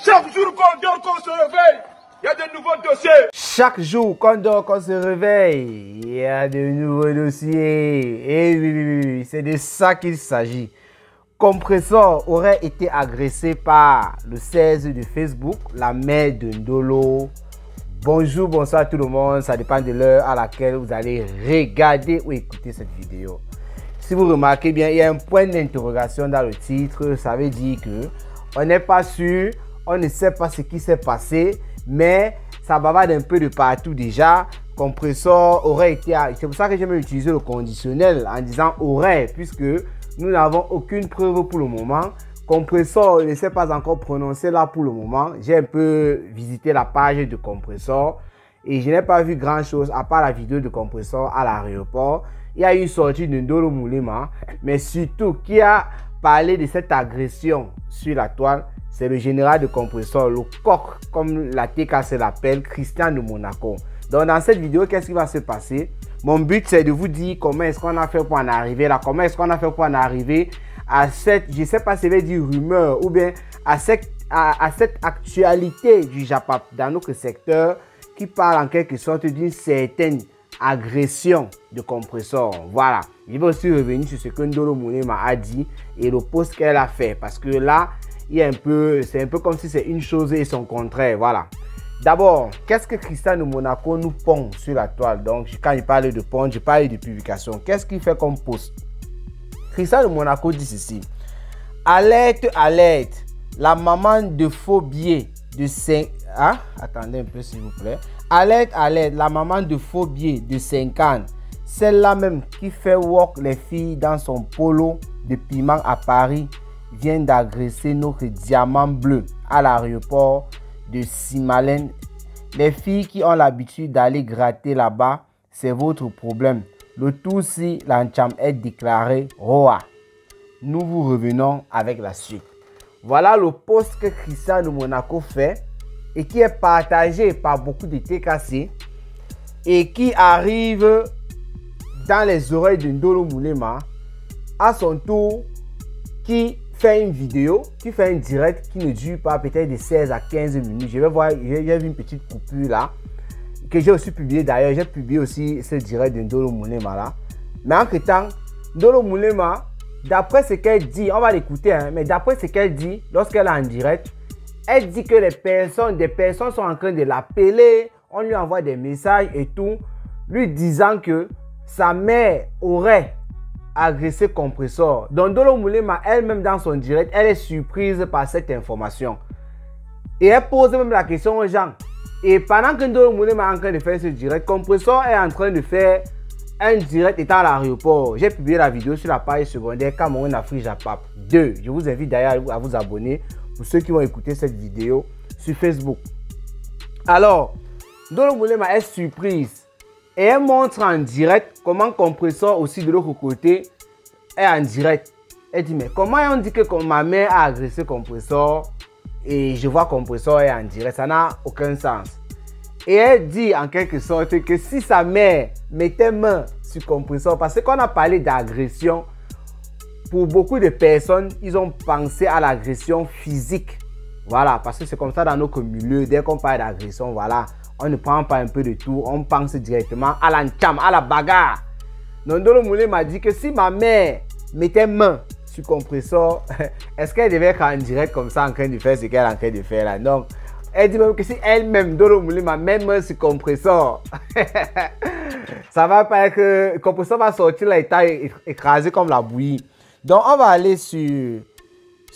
Chaque jour qu'on dort, qu'on se réveille, il y a de nouveaux dossiers. Chaque jour qu'on dort, qu'on se réveille, il y a de nouveaux dossiers. Et oui, c'est de ça qu'il s'agit. Compressor aurait été agressé par le 16 de Facebook, la mère de Ndolo. Bonjour, bonsoir tout le monde, ça dépend de l'heure à laquelle vous allez regarder ou écouter cette vidéo. Si vous remarquez bien, il y a un point d'interrogation dans le titre, ça veut dire que on n'est pas sûr, on ne sait pas ce qui s'est passé, mais ça bavarde un peu de partout déjà. Compressor aurait été, c'est pour ça que j'aime utiliser le conditionnel en disant aurait, puisque nous n'avons aucune preuve pour le moment. Compressor ne s'est pas encore prononcé là pour le moment. J'ai un peu visité la page de Compressor et je n'ai pas vu grand chose à part la vidéo de Compressor à l'aéroport. Il y a eu une sortie de Ndolo Moulema, mais surtout qui a parlé de cette agression sur la toile, c'est le général de Compressor, le coq, comme la TKC l'appelle, Christian de Monaco. Donc dans cette vidéo, qu'est-ce qui va se passer? Mon but, c'est de vous dire comment est-ce qu'on a fait pour en arriver là, comment est-ce qu'on a fait pour en arriver à cette, je ne sais pas si je vais dire rumeur, ou bien à cette actualité du Japap dans notre secteur qui parle en quelque sorte d'une certaine agression de Compressor. Voilà. Je vais aussi revenir sur ce que Ndolo Moulema a dit et le post qu'elle a fait, parce que là, il y a un peu, c'est un peu comme si c'est une chose et son contraire. Voilà. D'abord, qu'est-ce que Christian de Monaco nous pond sur la toile? Donc, quand il parle de pond, je parle de publication. Qu'est-ce qu'il fait comme post? Christian de Monaco dit ceci. Alerte, alerte. La maman de faux billets de 5... Ah, attendez un peu s'il vous plaît. Alerte, alerte. La maman de faux billets de 50. Celle-là même qui fait walk les filles dans son polo de piment à Paris vient d'agresser notre diamant bleu à l'aéroport de Simalène. Les filles qui ont l'habitude d'aller gratter là-bas, c'est votre problème. Le tout si l'encham est déclaré Roa. Nous vous revenons avec la suite. Voilà le post que Christian de Monaco fait et qui est partagé par beaucoup de TKC et qui arrive dans les oreilles de Ndolo Moulema à son tour, qui fait une vidéo, qui fait un direct qui ne dure pas peut-être de 16 à 15 minutes. Je vais voir, j'ai vu une petite coupure là que j'ai aussi publié d'ailleurs. J'ai publié aussi ce direct de Ndolo Moulema là. Mais entre temps, Ndolo Moulema, d'après ce qu'elle dit, on va l'écouter, hein, mais d'après ce qu'elle dit, lorsqu'elle est en direct, elle dit que des personnes sont en train de l'appeler, on lui envoie des messages et tout, lui disant que sa mère aurait agressé Compressor. Donc Ndolo Moulema elle-même dans son direct, elle est surprise par cette information. Et elle pose même la question aux gens. Et pendant que Ndolo Moulema est en train de faire ce direct, Compressor est en train de faire un direct étant à l'aéroport. J'ai publié la vidéo sur la page secondaire Cameroun Afrique Japap 2. Je vous invite d'ailleurs à vous abonner pour ceux qui vont écouter cette vidéo sur Facebook. Alors, Ndolo Moulema est surprise. Et elle montre en direct comment Compressor aussi de l'autre côté est en direct. Elle dit mais comment on dit que ma mère a agressé Compressor et je vois Compressor est en direct, ça n'a aucun sens. Et elle dit en quelque sorte que si sa mère mettait main sur Compressor, parce qu'on a parlé d'agression, pour beaucoup de personnes, ils ont pensé à l'agression physique. Voilà, parce que c'est comme ça dans notre milieu, dès qu'on parle d'agression, voilà. On ne prend pas un peu de tout, on pense directement à l'encham, à la bagarre. Ndolo Moulema m'a dit que si ma mère mettait main sur Compressor, est-ce qu'elle devait être en direct comme ça en train de faire ce qu'elle est en train de faire là? Donc, elle dit même que si elle-même, Ndolo Moulema, met main sur Compressor, ça va pas être... Compressor va sortir là, état écrasé comme la bouillie. Donc, on va aller sur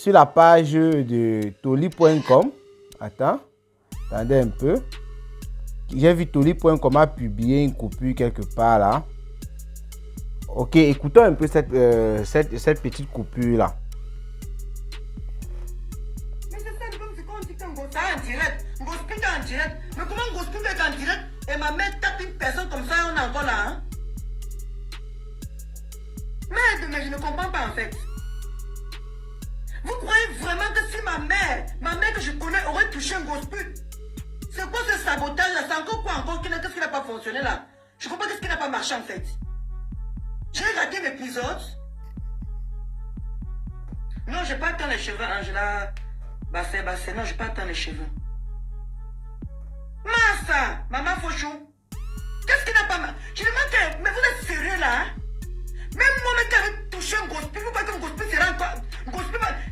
la page de toli.com. Attendez un peu. J'ai vu toli.com a publié une coupure quelque part là. Ok, écoutons un peu cette petite coupure là. Mais c'est ça, comme c'est qu'on dit qu'un gosse en direct. Un gosse en direct. Mais comment un gosse est en direct et ma mère tape une personne comme ça, on est encore là, hein? Mais je ne comprends pas en fait. Vous croyez vraiment que si ma mère que je connais aurait touché un gosse pute? C'est quoi ce sabotage là? C'est encore quoi encore? Qu'est-ce qui n'a pas fonctionné là? Je comprends qu'est-ce qui n'a pas marché en fait. J'ai raté l'épisode. Non, j'ai pas tant les cheveux, Angela. Bassin, non, je peux attendre les cheveux. Massa, maman Fauchou. Qu'est-ce qui n'a pas mal? Je demande que, mais vous êtes sérieux là? Hein? Même moi, qui avait touché un gospel, vous pensez que un gospel sera encore.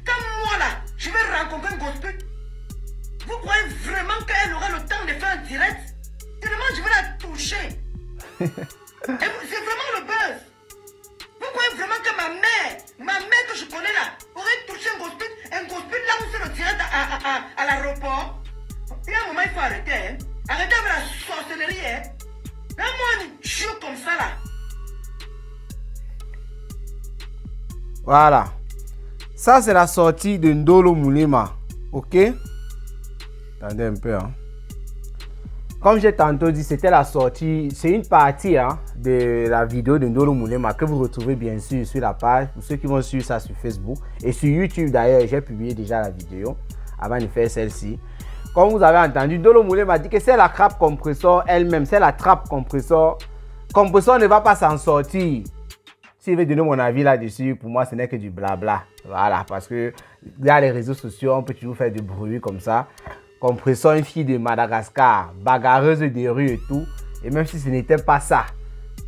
Quand moi là, je vais rencontrer un gospel, vous croyez vraiment qu'elle aura le temps de faire un direct? Tellement je vais la toucher. C'est vraiment le buzz. Vous croyez vraiment que ma mère que je connais là, aurait touché un gospel là où c'est le direct à l'aéroport? Il y a un moment, il faut arrêter. Hein? Arrêtez avec la sorcellerie. Hein? Là, moi, une chou comme ça là. Voilà. Ça, c'est la sortie de Ndolo Moulema. Ok? Attendez un peu. Hein. Comme j'ai tantôt dit, c'était la sortie. C'est une partie de la vidéo de Ndolo Moulema que vous retrouvez bien sûr sur la page. Pour ceux qui vont suivre ça sur Facebook. Et sur YouTube d'ailleurs, j'ai publié déjà la vidéo avant de faire celle-ci. Comme vous avez entendu, Ndolo Moulema dit que c'est la trappe compresseur elle-même. C'est la trappe compresseur. Compresseur ne va pas s'en sortir. Si je vais donner mon avis là-dessus, pour moi, ce n'est que du blabla. Voilà, parce que là, les réseaux sociaux, on peut toujours faire du bruit comme ça. Compresseur, une fille de Madagascar, bagarreuse de rue et tout. Et même si ce n'était pas ça,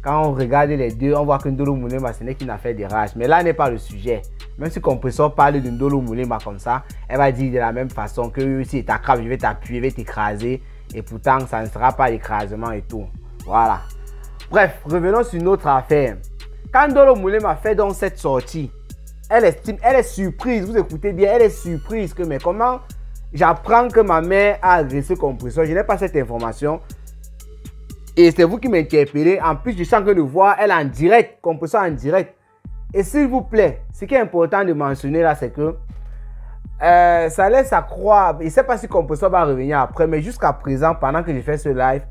quand on regarde les deux, on voit que Ndolo Moulema, ce n'est qu'une affaire de rage. Mais là n'est pas le sujet. Même si Compresseur parle de Ndolo Moulema comme ça, elle va dire de la même façon que si tu attrapes, je vais t'appuyer, je vais t'écraser. Et pourtant, ça ne sera pas l'écrasement et tout. Voilà. Bref, revenons sur notre affaire. Quand Ndolo Moulema fait donc cette sortie, elle est surprise, vous écoutez bien, elle est surprise que mais comment j'apprends que ma mère a agressé Compresseur, je n'ai pas cette information. Et c'est vous qui m'interpellez, en plus je sens que de voir elle en direct, Compresseur en direct. Et s'il vous plaît, ce qui est important de mentionner là, c'est que ça laisse à croire, je ne sais pas si Compresseur va revenir après, mais jusqu'à présent, pendant que j'ai fait ce live,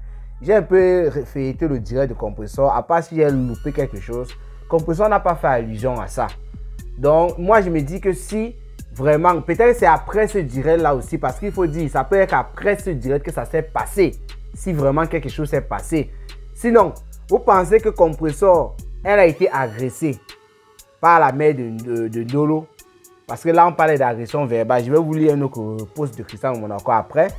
j'ai un peu feuilleté le direct de Compresseur, à part si j'ai loupé quelque chose. Compresseur n'a pas fait allusion à ça. Donc, moi, je me dis que si vraiment, peut-être c'est après ce direct-là aussi, parce qu'il faut dire, ça peut être après ce direct que ça s'est passé, si vraiment quelque chose s'est passé. Sinon, vous pensez que Compresseur, elle a été agressée par la mère de Ndolo, parce que là, on parlait d'agression verbale. Je vais vous lire un autre post de Christian Monaco après.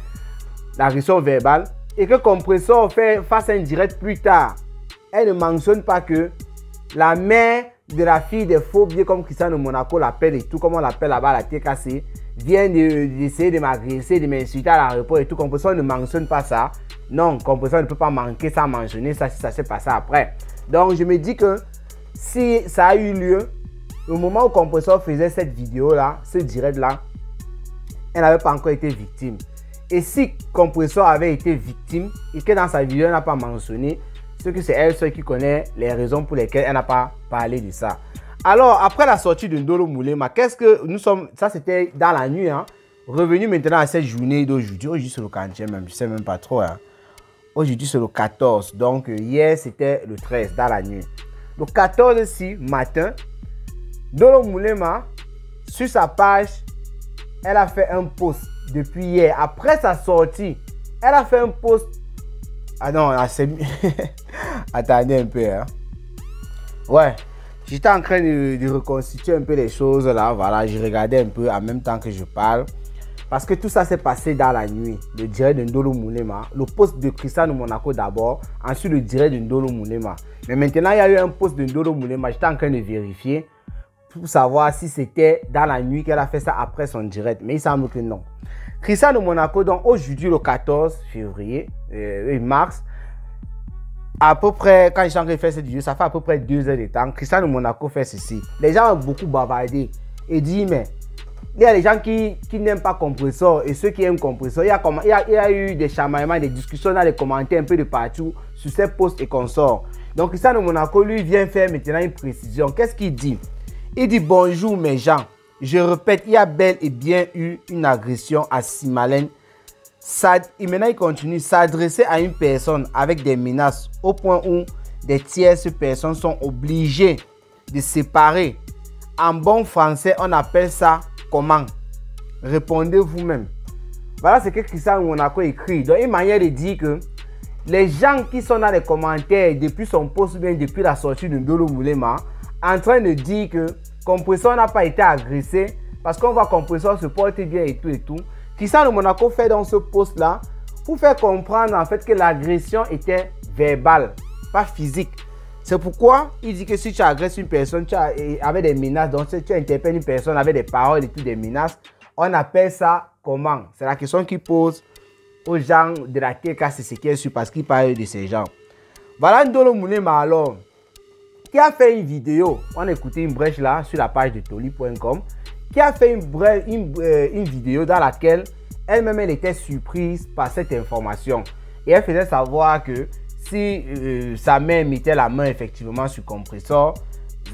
L'agression verbale. Et que Compresseur fasse un direct plus tard. Elle ne mentionne pas que la mère de la fille des faux billets, comme Christian de Monaco l'appelle et tout, comme on l'appelle là-bas, la TKC, vient d'essayer de m'agresser, de m'insulter à l'aéroport et tout. Compresseur ne mentionne pas ça. Non, Compresseur ne peut pas manquer sans mentionner ça si ça s'est passé après. Donc, je me dis que si ça a eu lieu, au moment où Compresseur faisait cette vidéo-là, ce direct-là, elle n'avait pas encore été victime. Et si Compresseur avait été victime et que dans sa vidéo, elle n'a pas mentionné, c'est que c'est elle seule qui connaît les raisons pour lesquelles elle n'a pas parlé de ça. Alors, après la sortie de Ndolo Moulema, qu'est-ce que nous sommes... Ça, c'était dans la nuit. Hein. Revenu maintenant à cette journée d'aujourd'hui. Aujourd'hui, c'est le 40e même. Je ne sais même pas trop. Hein. Aujourd'hui, c'est le 14. Donc, hier, c'était le 13, dans la nuit. Le 14 ici, matin, Ndolo Moulema, sur sa page, elle a fait un post depuis hier. Après sa sortie, elle a fait un post. Ah non, c'est... Attendez un peu. Hein. Ouais. J'étais en train de reconstituer un peu les choses là. Voilà, je regardais un peu en même temps que je parle. Parce que tout ça s'est passé dans la nuit. Le direct de Ndolo Moulema. Le post de Christian de Monaco d'abord. Ensuite, le direct de Ndolo Moulema. Mais maintenant, il y a eu un post de Ndolo Moulema. J'étais en train de vérifier pour savoir si c'était dans la nuit qu'elle a fait ça après son direct. Mais il semble que non. Christian de Monaco, donc aujourd'hui le 14 février, mars, à peu près, quand j'ai fait cette vidéo, ça fait à peu près 2 heures de temps. Christian de Monaco fait ceci. Les gens ont beaucoup bavardé et dit, mais il y a des gens qui n'aiment pas Compresseur et ceux qui aiment Compresseur. Il y a eu des chamaillements, des discussions dans les commentaires un peu de partout sur ces posts et consorts. Donc Christian de Monaco, lui, vient faire maintenant une précision. Qu'est-ce qu'il dit? Il dit, bonjour mes gens. Je répète, il y a bel et bien eu une agression à Simalène. Et maintenant, il continue. S'adresser à une personne avec des menaces au point où des tierces personnes sont obligées de séparer. En bon français, on appelle ça comment? Répondez vous-même. Voilà ce que Christian Monaco écrit. Donc, une manière de dire que les gens qui sont dans les commentaires depuis son post ou bien depuis la sortie de Ndolo Moulema, en train de dire que Compresseur n'a pas été agressé, parce qu'on voit Compressor se porter bien et tout. Cristiano Monaco fait dans ce post-là pour faire comprendre en fait que l'agression était verbale, pas physique. C'est pourquoi il dit que si tu agresses une personne avec des menaces, donc si tu interpelles une personne avec des paroles et tout, des menaces, on appelle ça comment? C'est la question qu'il pose aux gens de la TKCC parce qu'il parle de ces gens. Voilà Ndolo Moulema alors, qui a fait une vidéo, on a écouté une brèche là sur la page de toli.com, qui a fait une vidéo dans laquelle elle-même elle était surprise par cette information. Et elle faisait savoir que si sa mère mettait la main effectivement sur Compressor,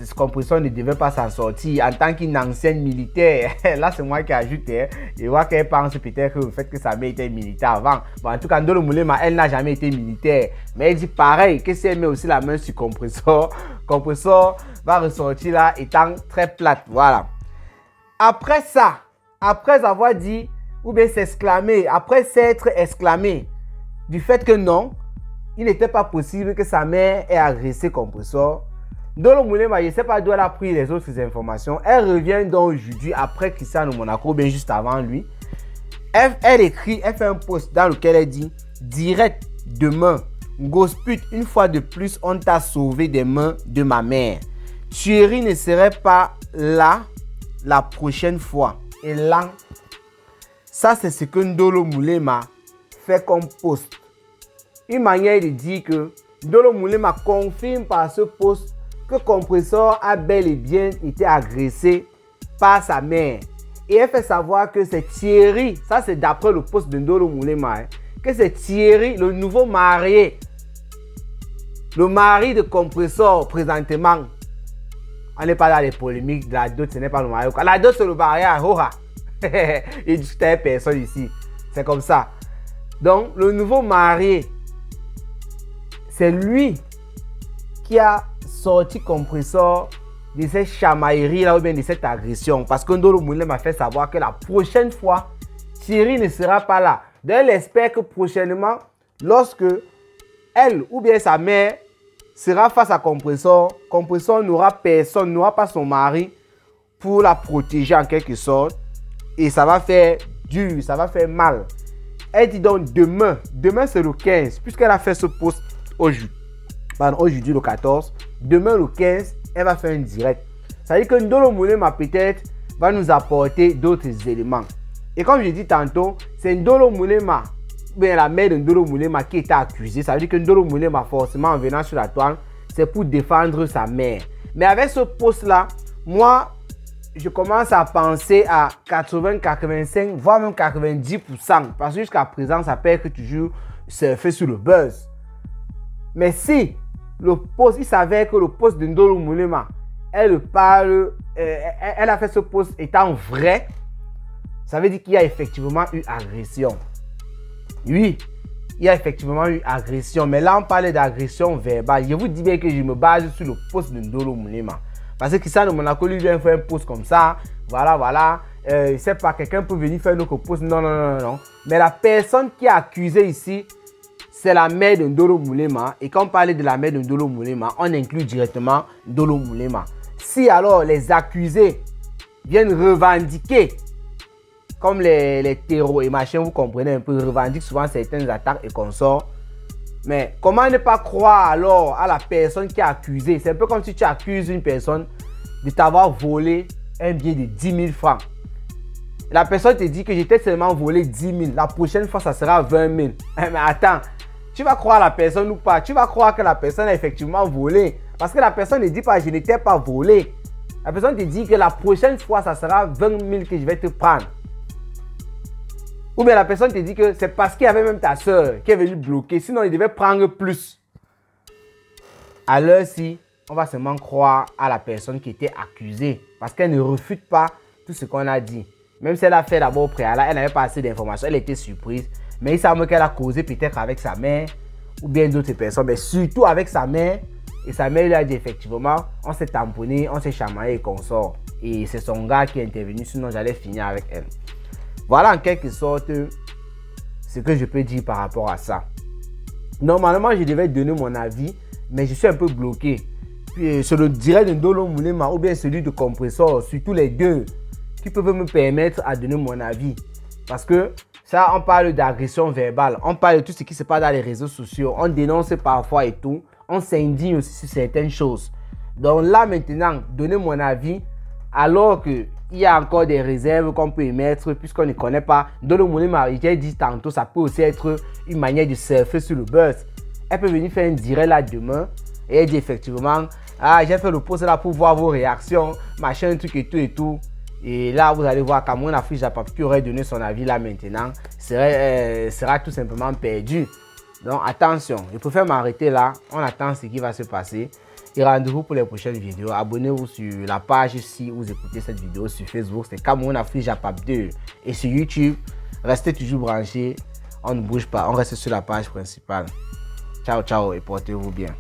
ce Compressor ne devait pas s'en sortir en tant qu'une ancienne militaire. Là, c'est moi qui ajoute. Je vois qu'elle pense peut-être au fait que sa mère était militaire avant. Bon, en tout cas, Ndolo Moulema, elle n'a jamais été militaire. Mais elle dit pareil, que si elle met aussi la main sur Compressor, Compressor va ressortir là étant très plate. Voilà. Après ça, après avoir dit, ou bien s'exclamer, après s'être exclamé du fait que non, il n'était pas possible que sa mère ait agressé Compressor, Ndolo Moulema, je ne sais pas d'où elle a pris les autres informations. Elle revient donc aujourd'hui après Cristiano Monaco, bien juste avant lui. Elle écrit, elle fait un post dans lequel elle dit direct demain, Gosput, une fois de plus, on t'a sauvé des mains de ma mère. Thierry ne serait pas là la prochaine fois. Et là, ça c'est ce que Ndolo Moulema fait comme post. Une manière de dire que Ndolo Moulema confirme par ce post que Compressor a bel et bien été agressé par sa mère. Et elle fait savoir que c'est Thierry, ça c'est d'après le post de Ndolo Moulema, que c'est Thierry, le nouveau marié, le mari de Compressor présentement. On n'est pas dans les polémiques de la dot, ce n'est pas le mariage. La dot c'est le mariage, il discute avec personne ici. C'est comme ça. Donc le nouveau marié, c'est lui qui a sorti Compressor de cette chamaillerie là ou bien de cette agression. Parce que Ndolo Moulema m'a fait savoir que la prochaine fois, Thierry ne sera pas là. Donc elle espère que prochainement, lorsque elle ou bien sa mère sera face à Compressor, Compressor n'aura personne, n'aura pas son mari pour la protéger en quelque sorte. Et ça va faire dur, ça va faire mal. Elle dit donc demain c'est le 15, puisqu'elle a fait ce post aujourd'hui. Aujourd'hui le 14, demain le 15, elle va faire un direct. Ça veut dire que Ndolo Moulema peut-être va nous apporter d'autres éléments. Et comme je dis tantôt, c'est Ndolo Moulema, bien la mère de Ndolo Moulema qui était accusée. Ça veut dire que Ndolo Moulema forcément en venant sur la toile, c'est pour défendre sa mère. Mais avec ce post-là, moi, je commence à penser à 80, 85, voire même 90%. Parce que jusqu'à présent, ça peut être toujours surfer sur le buzz. Mais si le post, il s'avère que le post de Ndolo Moulema, elle a fait ce post étant vrai, ça veut dire qu'il y a effectivement eu agression. Oui, il y a effectivement eu agression. Mais là, on parle d'agression verbale. Je vous dis bien que je me base sur le post de Ndolo Moulema. Parce que Cristiano Monaco lui vient faire un post comme ça. Voilà. Je ne sais pas, quelqu'un peut venir faire un autre post. Non. Mais la personne qui est accusée ici, c'est la mère de Ndolo Moulema. Et quand on parle de la mère de Ndolo Moulema, on inclut directement Ndolo Moulema. Si alors les accusés viennent revendiquer, comme les terreaux et machin, vous comprenez un peu, revendiquent souvent certaines attaques et consorts. Mais comment ne pas croire alors à la personne qui est accusée? C'est un peu comme si tu accuses une personne de t'avoir volé un billet de 10 000 francs. La personne te dit que j'étais seulement volé 10 000. La prochaine fois, ça sera 20 000. Mais attends, tu vas croire la personne ou pas? Tu vas croire que la personne a effectivement volé. Parce que la personne ne dit pas je n'étais pas volé. La personne te dit que la prochaine fois, ça sera 20 000 que je vais te prendre. Ou bien la personne te dit que c'est parce qu'il y avait même ta soeur qui est venue bloquer. Sinon, il devait prendre plus. Alors si on va seulement croire à la personne qui était accusée. Parce qu'elle ne refute pas tout ce qu'on a dit. Même si elle a fait d'abord au préalable, elle n'avait pas assez d'informations. Elle était surprise. Mais il semble qu'elle a causé peut-être avec sa mère. Ou bien d'autres personnes. Mais surtout avec sa mère. Et sa mère lui a dit effectivement, on s'est tamponné, on s'est chamaillé et qu'on sort. Et c'est son gars qui est intervenu. Sinon, j'allais finir avec elle. Voilà en quelque sorte ce que je peux dire par rapport à ça. Normalement, je devais donner mon avis, mais je suis un peu bloqué. Puis, sur le direct de Ndolo Moulema ou bien celui de Compressor, surtout les deux qui peuvent me permettre à donner mon avis. Parce que ça, on parle d'agression verbale, on parle de tout ce qui se passe dans les réseaux sociaux, on dénonce parfois et tout, on s'indigne aussi sur certaines choses. Donc là maintenant, donner mon avis alors qu'il y a encore des réserves qu'on peut émettre puisqu'on ne connaît pas. Dans le monde, j'ai dit tantôt, ça peut aussi être une manière de surfer sur le buzz. Elle peut venir faire un direct là demain et elle dit effectivement, ah j'ai fait le post là pour voir vos réactions, machin, un truc et tout et tout. Et là, vous allez voir Cameroun Afrique Japap qui aurait donné son avis là maintenant sera tout simplement perdu. Donc attention, je préfère m'arrêter là. On attend ce qui va se passer. Et rendez-vous pour les prochaines vidéos. Abonnez-vous sur la page si vous écoutez cette vidéo sur Facebook. C'est Cameroun Afrique Japap 2. Et sur YouTube, restez toujours branchés. On ne bouge pas. On reste sur la page principale. Ciao, ciao et portez-vous bien.